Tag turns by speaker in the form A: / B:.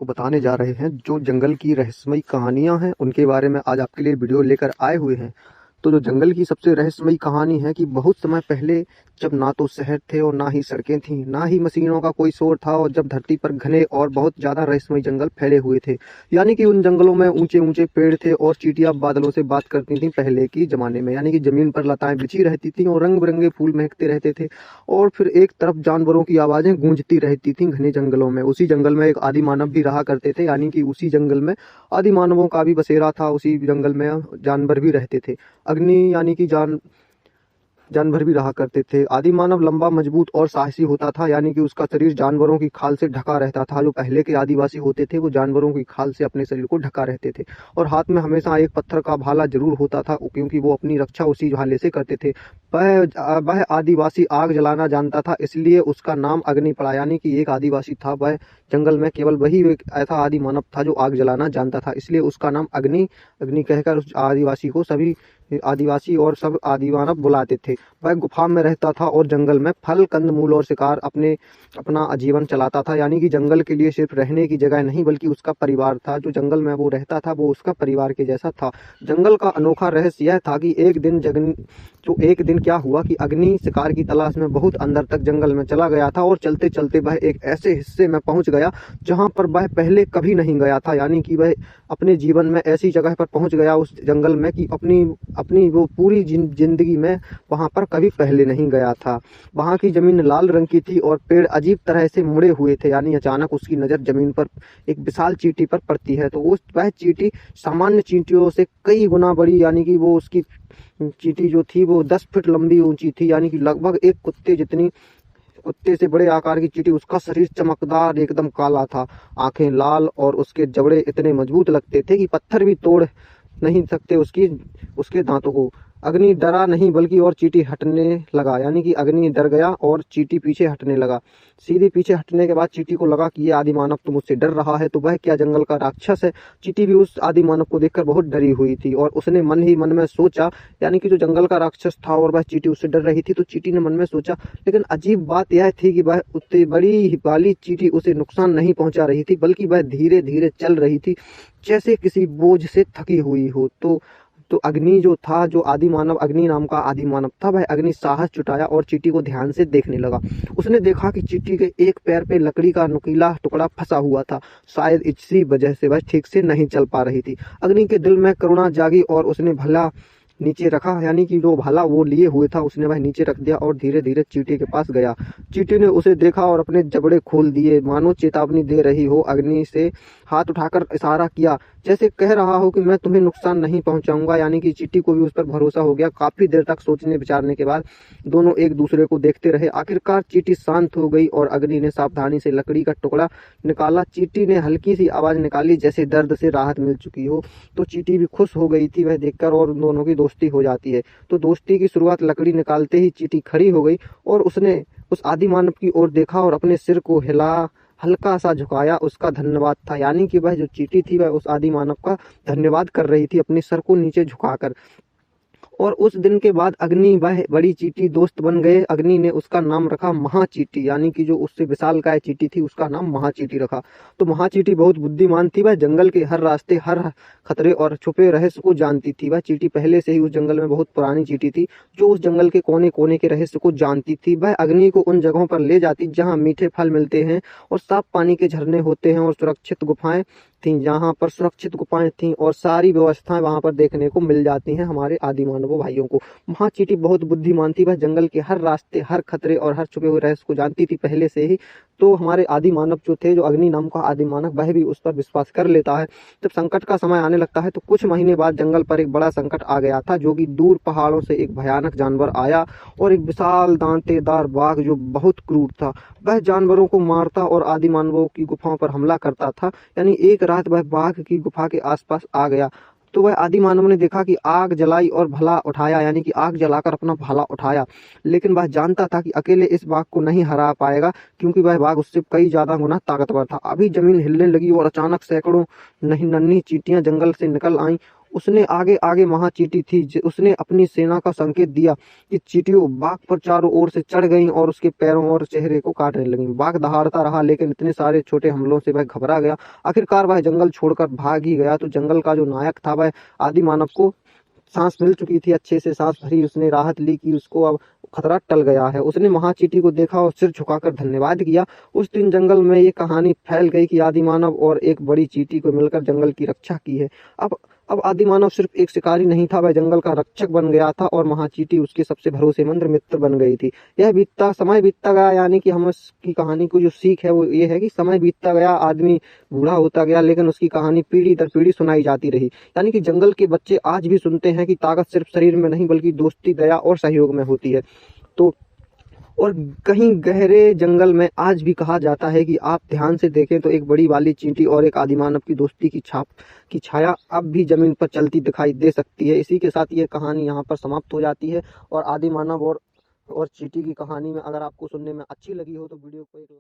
A: आपको बताने जा रहे हैं जो जंगल की रहस्यमयी कहानियां हैं उनके बारे में आज आपके लिए वीडियो लेकर आए हुए हैं। तो जो जंगल की सबसे रहस्यमयी कहानी है कि बहुत समय पहले जब ना तो शहर थे और ना ही सड़कें थीं, ना ही मशीनों का कोई शोर था, और जब धरती पर घने और बहुत ज़्यादा रहस्यमयी जंगल फैले हुए थे। यानी कि उन जंगलों में ऊंचे ऊंचे पेड़ थे और चींटियां बादलों से बात करती थीं पहले की ज़माने में। यानी कि ज़मीन पर लताएं बिछी रहती थीं और रंग बिरंगे फूल महकते रहते थे, और फिर एक तरफ जानवरों की आवाज़ें गूंजती रहती थीं घने जंगलों में। उसी जंगल में एक आदि मानव भी रहा करते थे, यानी कि उसी जंगल में आदि मानवों का भी बसेरा था। उसी जंगल में जानवर भी रहते थे, अग्नि यानी कि जानवर भी रहा करते थे। आदि मानव लंबा, मजबूत और साहसी होता था, यानी कि उसका शरीर जानवरों की खाल से ढका रहता था। जो पहले के आदिवासी होते थे वो जानवरों की खाल से अपने शरीर को ढका रहते थे, और हाथ में हमेशा एक पत्थर का भाला जरूर होता था, क्योंकि वो अपनी रक्षा उसी भाले से करते थे। वह आदिवासी आग जलाना जानता था, इसलिए उसका नाम अग्नि पड़ा। यानी कि एक आदिवासी था, वह जंगल में केवल वही एक ऐसा आदि मानव था जो आग जलाना जानता था, इसलिए उसका नाम अग्नि अग्नि कहकर उस आदिवासी को सभी आदिवासी और सब आदि मानव बुलाते थे। वह गुफा में रहता था और जंगल में फल, कंद मूल और शिकार अपना जीवन चलाता था। यानी कि जंगल के लिए सिर्फ रहने की जगह नहीं बल्कि उसका परिवार था। जो जंगल में वो रहता था वो उसका परिवार के जैसा था। जंगल का अनोखा रहस्य यह था कि एक दिन क्या हुआ कि अग्नि शिकार की तलाश में बहुत अंदर तक जंगल में चला गया था, और चलते चलते वह एक ऐसे हिस्से में पहुंच गया जहां पर वह पहले कभी नहीं गया था। यानी कि वह अपने जीवन में ऐसी जगह पर पहुंच गया उस जंगल में कि अपनी वो पूरी जिंदगी में वहां पर कभी पहले नहीं गया था। वहां की जमीन लाल रंग की थी और पेड़ अजीब तरह से मुड़े हुए थे। यानी अचानक उसकी नज़र जमीन पर एक विशाल चींटी पर पड़ती है, तो वह चींटी सामान्य चींटियों से कई गुना बड़ी, यानी कि वो उसकी चींटी जो थी वो 10 फीट लंबी ऊंची थी। यानी कि लगभग एक कुत्ते से बड़े आकार की चींटी। उसका शरीर चमकदार एकदम काला था, आंखें लाल, और उसके जबड़े इतने मजबूत लगते थे कि पत्थर भी तोड़ नहीं सकते उसके दांतों को। अग्नि डरा नहीं बल्कि और चींटी हटने लगा। यानी कि अग्नि डर गया और चींटी पीछे हटने लगा। सीधे पीछे हटने के बाद चींटी को लगा कि ये आदि मानव तो मुझसे डर रहा है, तो वह क्या जंगल का राक्षस है। चींटी भी उस आदि मानव को देखकर बहुत डरी हुई थी, और उसने मन ही मन में सोचा, यानी कि जो जंगल का राक्षस था और वह चींटी उससे डर रही थी, तो चींटी ने मन में सोचा। लेकिन अजीब बात यह थी कि वह उतनी बड़ी वाली चींटी उसे नुकसान नहीं पहुंचा रही थी, बल्कि वह धीरे धीरे चल रही थी जैसे किसी बोझ से थकी हुई हो। तो अग्नि जो था, जो आदि मानव अग्नि नाम का आदि मानव था, वह अग्नि साहस जुटाया और चींटी को ध्यान से देखने लगा। उसने देखा कि चींटी के एक पैर पे लकड़ी का नुकीला टुकड़ा फंसा हुआ था। शायद इसी वजह से वह ठीक से नहीं चल पा रही थी। अग्नि के दिल में करुणा जागी और उसने भला नीचे रखा, यानी कि जो भाला वो लिए हुए था उसने वह नीचे रख दिया और धीरे धीरे चींटी के पास गया। चींटी ने उसे देखा और अपने जबड़े खोल दिए, मानो चेतावनी दे रही हो। अग्नि से हाथ उठाकर इशारा किया, जैसे कह रहा हो कि मैं तुम्हें नुकसान नहीं पहुंचाऊंगा। यानी कि चींटी को भी उस पर भरोसा हो गया। काफी देर तक सोचने विचारने के बाद दोनों एक दूसरे को देखते रहे। आखिरकार चींटी शांत हो गई और अग्नि ने सावधानी से लकड़ी का टुकड़ा निकाला। चींटी ने हल्की सी आवाज निकाली, जैसे दर्द से राहत मिल चुकी हो। तो चींटी भी खुश हो गई थी वह देखकर, और उन दोनों की दोस्ती हो जाती है। तो दोस्ती की शुरुआत लकड़ी निकालते ही चींटी खड़ी हो गई और उसने उस आदि मानव की ओर देखा और अपने सिर को हल्का सा झुकाया। उसका धन्यवाद था, यानी कि वह जो चींटी थी वह उस आदि मानव का धन्यवाद कर रही थी अपने सर को नीचे झुकाकर। और उस दिन के बाद अग्नि वह बड़ी चींटी दोस्त बन गए। अग्नि ने उसका नाम रखा महाचींटी, यानी कि जो उससे विशालकाय चींटी थी उसका नाम महाचींटी रखा। तो महाचींटी बहुत बुद्धिमान थी। वह जंगल के हर रास्ते, हर खतरे और छुपे रहस्य को जानती थी। वह चींटी पहले से ही उस जंगल में बहुत पुरानी चींटी थी, जो उस जंगल के कोने कोने के रहस्य को जानती थी। वह अग्नि को उन जगहों पर ले जाती जहाँ मीठे फल मिलते हैं और साफ पानी के झरने होते हैं, और सुरक्षित गुफाएं थीं और सारी व्यवस्थाएं वहां पर देखने को मिल जाती हैं हमारे आदि मानवों भाइयों को। महाचींटी बहुत बुद्धिमान थी। वह जंगल के हर रास्ते, हर खतरे और हर छुपे हुए रहस्य को जानती थी पहले से ही। तो हमारे आदि मानव जो थे, जो अग्नि नाम का आदि मानव, वह भी उस पर विश्वास कर लेता है। जब संकट का समय आने लगता है तो कुछ महीने बाद जंगल पर एक बड़ा संकट आ गया था, जो कि दूर पहाड़ों से एक भयानक जानवर आया, और एक विशाल दांतेदार बाघ जो बहुत क्रूर था। वह जानवरों को मारता और आदि मानवों की गुफाओं पर हमला करता था। यानी एक रात वह बाघ की गुफा के आसपास आ गया, तो वह आदि मानव ने देखा कि आग जलाई और भला उठाया, यानी कि आग जलाकर अपना भाला उठाया। लेकिन वह जानता था कि अकेले इस बाघ को नहीं हरा पाएगा, क्योंकि वह बाघ उससे कई ज्यादा गुना ताकतवर था। अभी जमीन हिलने लगी और अचानक सैकड़ों नन्ही चींटियां जंगल से निकल आईं उसने आगे आगे महाचींटी थी, उसने अपनी सेना का संकेत दिया कि चींटियों बाघ पर चारों ओर से चढ़ गईं और उसके पैरों और चेहरे को काटने लगीं। बाघ दहाड़ता रहा, लेकिन इतने सारे छोटे हमलों से वह घबरा गया। आखिरकार वह जंगल छोड़कर भाग ही गया। तो जंगल का जो नायक था वह आदि मानव को सांस मिल चुकी थी, अच्छे से सांस भरी, उसने राहत ली कि उसको अब खतरा टल गया है। उसने महाचींटी को देखा और सिर झुकाकर धन्यवाद किया। उस दिन जंगल में ये कहानी फैल गई कि आदि मानव और एक बड़ी चींटी को मिलकर जंगल की रक्षा की है। अब आदि मानव सिर्फ एक शिकारी नहीं था, वह जंगल का रक्षक बन गया था और महाचींटी उसके सबसे भरोसेमंद मित्र बन गई थी। समय बीतता गया, यानी कि हम इसकी कहानी को जो सीख है वो ये है कि समय बीतता गया, आदमी बूढ़ा होता गया, लेकिन उसकी कहानी पीढ़ी दर पीढ़ी सुनाई जाती रही। यानी कि जंगल के बच्चे आज भी सुनते हैं कि ताकत सिर्फ शरीर में नहीं बल्कि दोस्ती, दया और सहयोग में होती है। तो और कहीं गहरे जंगल में आज भी कहा जाता है कि आप ध्यान से देखें तो एक बड़ी वाली चींटी और एक आदिमानव की दोस्ती की छाया अब भी जमीन पर चलती दिखाई दे सकती है। इसी के साथ ये कहानी यहाँ पर समाप्त हो जाती है। और आदिमानव और चींटी की कहानी में अगर आपको सुनने में अच्छी लगी हो तो वीडियो को एक